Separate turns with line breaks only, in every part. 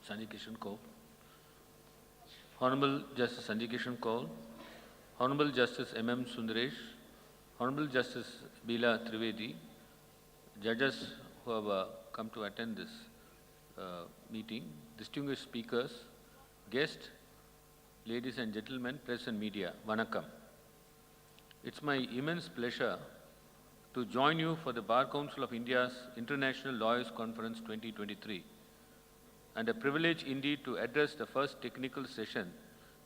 Sanjay Kishan Kaul, Honorable Justice Sanjay Kishan Kaul, Honorable Justice M.M. Sundaresh, Honorable Justice Bila Trivedi, judges who have come to attend this meeting, distinguished speakers, guests, ladies and gentlemen, press and media, Vanakkam. It's my immense pleasure to join you for the Bar Council of India's International Lawyers Conference 2023, and a privilege indeed to address the first technical session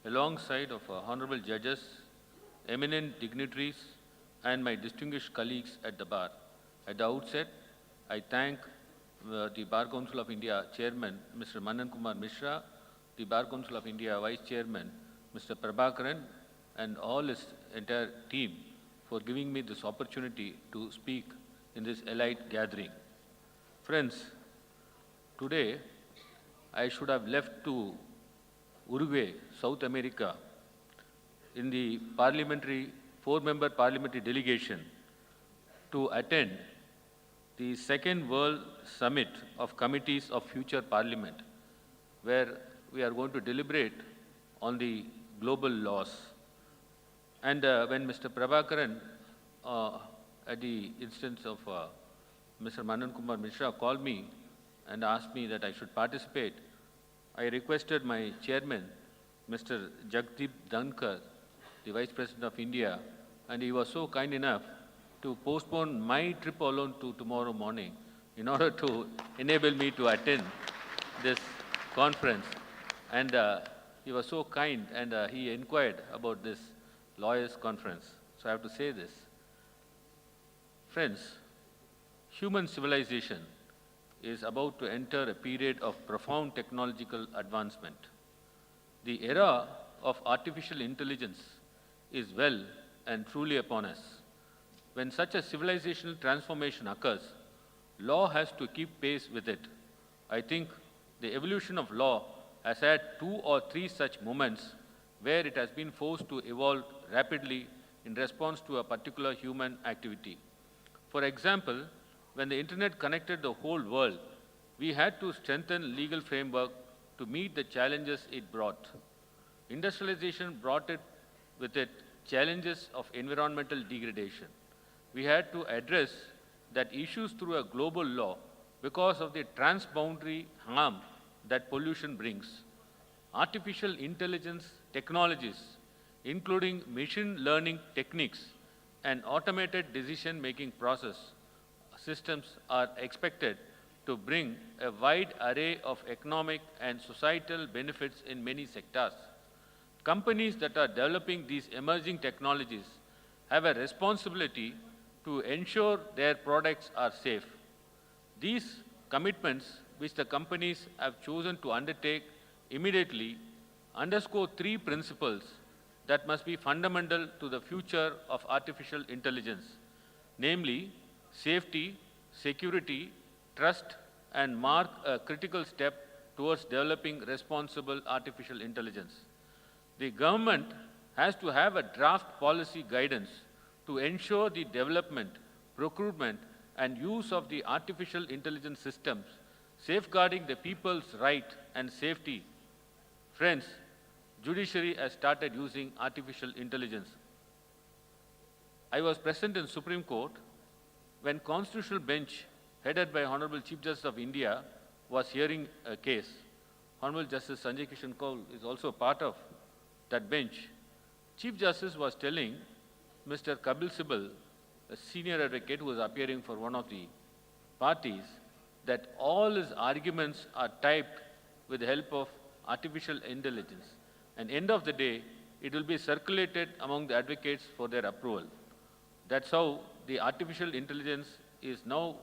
alongside of honorable judges, eminent dignitaries, and my distinguished colleagues at the bar. At the outset, I thank the Bar Council of India Chairman, Mr. Manan Kumar Mishra, the Bar Council of India Vice Chairman, Mr. Prabhakaran, and all his entire team for giving me this opportunity to speak in this elite gathering. Friends, today I should have left to Uruguay, South America, in the four-member parliamentary delegation to attend the Second World Summit of Committees of Future Parliament, where we are going to deliberate on the global laws. And when Mr. Prabhakaran, at the instance of Mr. Manan Kumar Mishra, called me and asked me that I should participate, I requested my chairman, Mr. Jagdeep Dhankar, the Vice President of India, and he was so kind enough to postpone my trip alone to tomorrow morning in order to enable me to attend this conference. And he was so kind, and he inquired about this lawyers' conference. So I have to say this. Friends, human civilization is about to enter a period of profound technological advancement. The era of artificial intelligence is well and truly upon us. When such a civilizational transformation occurs, law has to keep pace with it. I think the evolution of law has had 2 or 3 such moments where it has been forced to evolve rapidly in response to a particular human activity. For example, when the internet connected the whole world, we had to strengthen legal framework to meet the challenges it brought. Industrialization brought with it challenges of environmental degradation. We had to address that issues through a global law because of the transboundary harm that pollution brings. Artificial intelligence technologies, including machine learning techniques and automated decision-making process systems, are expected to bring a wide array of economic and societal benefits in many sectors. Companies that are developing these emerging technologies have a responsibility to ensure their products are safe. These commitments, which the companies have chosen to undertake immediately, underscore 3 principles that must be fundamental to the future of artificial intelligence, namely safety, security, trust, and mark a critical step towards developing responsible artificial intelligence. The government has to have a draft policy guidance to ensure the development, procurement, and use of the artificial intelligence systems, safeguarding the people's right and safety. Friends, judiciary has started using artificial intelligence. I was present in Supreme Court when Constitutional Bench, headed by Honorable Chief Justice of India, was hearing a case. Honorable Justice Sanjay Kishan Kaul is also part of that bench. Chief Justice was telling Mr. Kapil Sibal, a senior advocate who was appearing for one of the parties, that all his arguments are typed with the help of artificial intelligence. And end of the day, it will be circulated among the advocates for their approval. That's how the artificial intelligence is now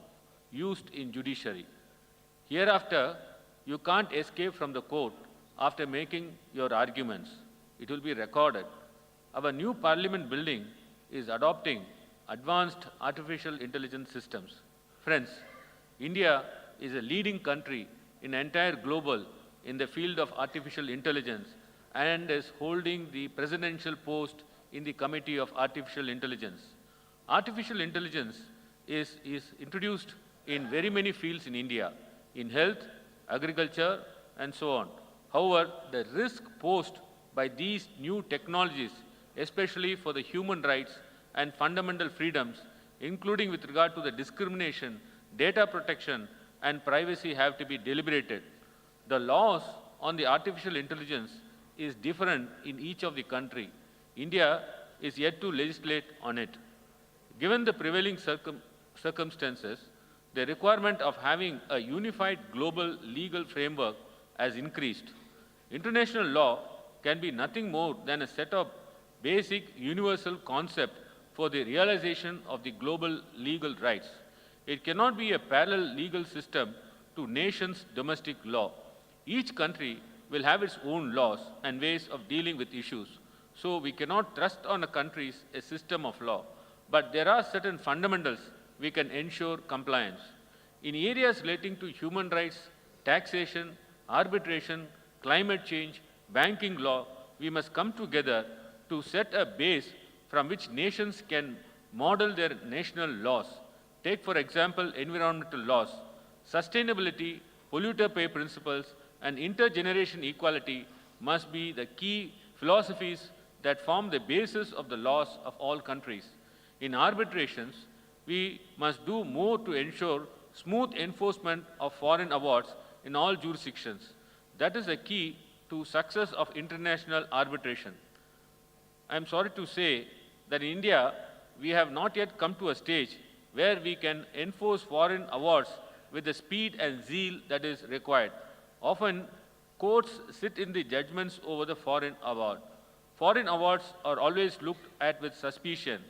used in judiciary. Hereafter, you can't escape from the court after making your arguments. It will be recorded. Our new parliament building is adopting advanced artificial intelligence systems. Friends, India is a leading country in entire global in the field of artificial intelligence and is holding the presidential post in the Committee of Artificial Intelligence. Artificial intelligence is introduced in very many fields in India, in health, agriculture, and so on. However, the risk posed by these new technologies, especially for the human rights and fundamental freedoms, including with regard to the discrimination, data protection, and privacy, have to be deliberated. The laws on the artificial intelligence is different in each of the country. India is yet to legislate on it. Given the prevailing circumstances, the requirement of having a unified global legal framework has increased. International law can be nothing more than a set of basic universal concepts for the realization of the global legal rights. It cannot be a parallel legal system to nations' domestic law. Each country will have its own laws and ways of dealing with issues. So we cannot thrust on a country a system of law. But there are certain fundamentals we can ensure compliance. In areas relating to human rights, taxation, arbitration, climate change, banking law, we must come together to set a base from which nations can model their national laws. Take, for example, environmental laws. Sustainability, polluter pay principles, and intergeneration equality must be the key philosophies that form the basis of the laws of all countries. In arbitrations, we must do more to ensure smooth enforcement of foreign awards in all jurisdictions. That is the key to success of international arbitration. I am sorry to say that in India, we have not yet come to a stage where we can enforce foreign awards with the speed and zeal that is required. Often, courts sit in the judgments over the foreign award. Foreign awards are always looked at with suspicion.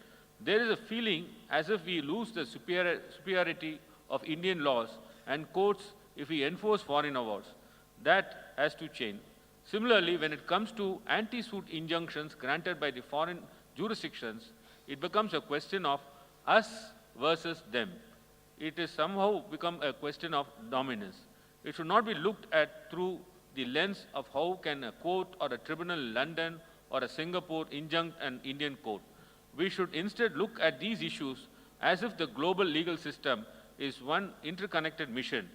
There is a feeling as if we lose the superiority of Indian laws and courts if we enforce foreign awards. That has to change. Similarly, when it comes to anti-suit injunctions granted by the foreign jurisdictions, it becomes a question of us versus them. It has somehow become a question of dominance. It should not be looked at through the lens of how can a court or a tribunal in London or a Singapore injunct an Indian court. We should instead look at these issues as if the global legal system is one interconnected mission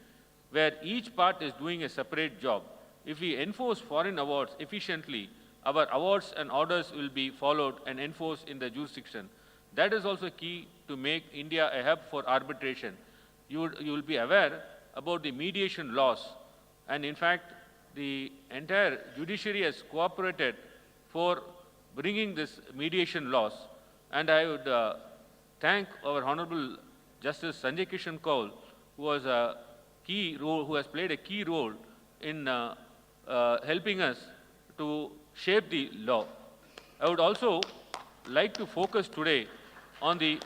where each part is doing a separate job. If we enforce foreign awards efficiently, our awards and orders will be followed and enforced in the jurisdiction. That is also key to make India a hub for arbitration. You will be aware about the mediation laws, and in fact, the entire judiciary has cooperated for bringing this mediation laws. And I would thank our Honorable Justice Sanjay Kishan Kaul, who has played a key role in helping us to shape the law. I would also like to focus today on the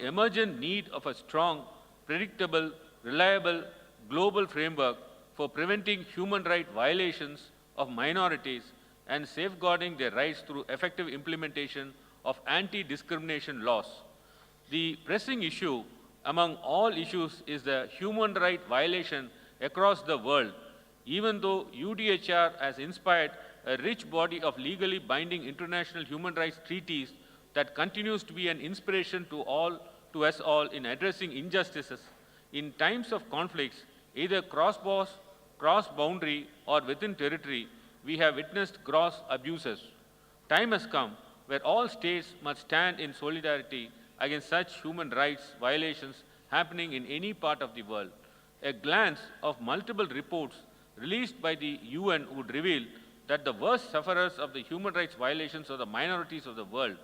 emergent need of a strong, predictable, reliable global framework for preventing human rights violations of minorities and safeguarding their rights through effective implementation of anti-discrimination laws. The pressing issue among all issues is the human rights violation across the world. Even though UDHR has inspired a rich body of legally binding international human rights treaties that continues to be an inspiration to us all in addressing injustices, in times of conflicts, either cross-boundary or within territory, we have witnessed gross abuses. Time has come where all states must stand in solidarity against such human rights violations happening in any part of the world. A glance of multiple reports released by the UN would reveal that the worst sufferers of the human rights violations are the minorities of the world.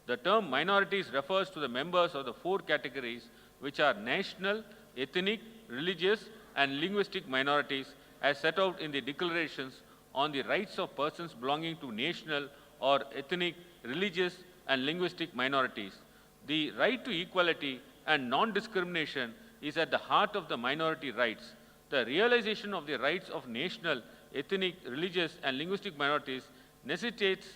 The term minorities refers to the members of the four categories, which are national, ethnic, religious, and linguistic minorities, as set out in the declarations on the rights of persons belonging to national or ethnic, religious, and linguistic minorities. The right to equality and non-discrimination is at the heart of the minority rights. The realization of the rights of national, ethnic, religious, and linguistic minorities necessitates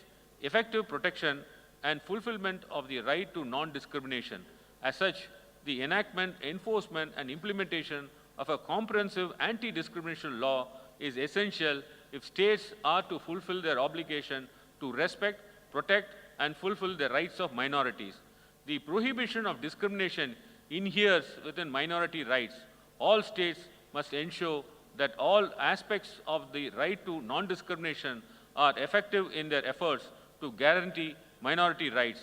effective protection and fulfillment of the right to non-discrimination. As such, the enactment, enforcement, and implementation of a comprehensive anti-discrimination law is essential if states are to fulfill their obligation to respect, protect, and fulfill the rights of minorities. The prohibition of discrimination inheres within minority rights. All states must ensure that all aspects of the right to non-discrimination are effective in their efforts to guarantee minority rights.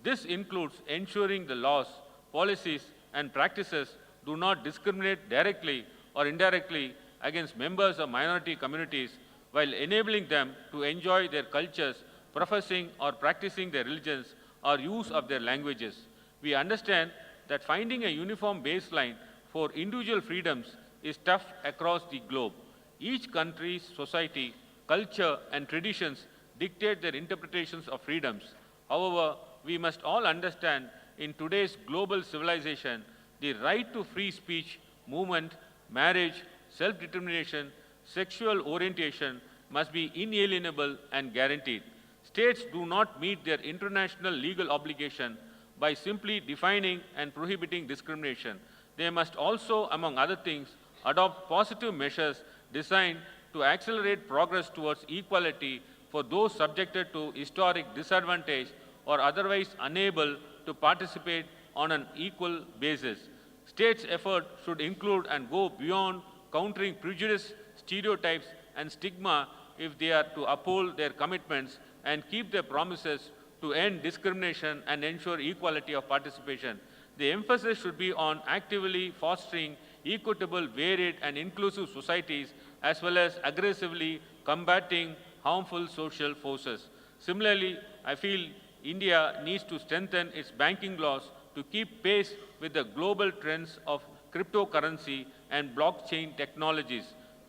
This includes ensuring the laws, policies, and practices do not discriminate directly or indirectly against members of minority communities while enabling them to enjoy their cultures, professing or practicing their religions, or use of their languages. We understand that finding a uniform baseline for individual freedoms is tough across the globe. Each country's society, culture, and traditions dictate their interpretations of freedoms. However, we must all understand in today's global civilization, the right to free speech, movement, marriage, self-determination, sexual orientation must be inalienable and guaranteed. States do not meet their international legal obligation by simply defining and prohibiting discrimination. They must also, among other things, adopt positive measures designed to accelerate progress towards equality for those subjected to historic disadvantage or otherwise unable to participate on an equal basis. States' effort should include and go beyond countering prejudice, stereotypes, and stigma if they are to uphold their commitments and keep their promises to end discrimination and ensure equality of participation. The emphasis should be on actively fostering equitable, varied, and inclusive societies, as well as aggressively combating harmful social forces. Similarly, I feel India needs to strengthen its banking laws to keep pace with the global trends of cryptocurrency and blockchain technologies.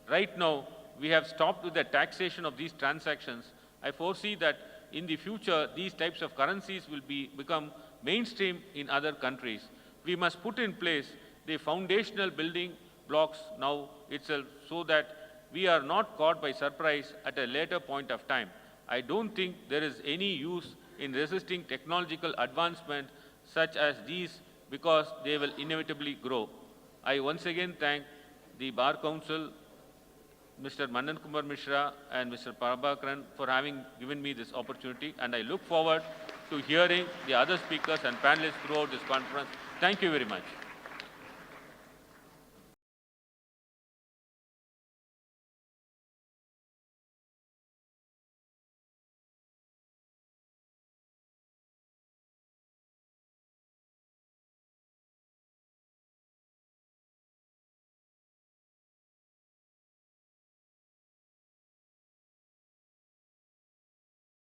Right now, we have stopped with the taxation of these transactions. I foresee that in the future, these types of currencies will become mainstream in other countries. We must put in place the foundational building blocks now itself so that we are not caught by surprise at a later point of time. I don't think there is any use in resisting technological advancement such as these because they will inevitably grow. I once again thank the Bar Council, Mr. Manan Kumar Mishra and Mr. Prabhakaran for having given me this opportunity, and I look forward to hearing the other speakers and panelists throughout this conference. Thank you very much.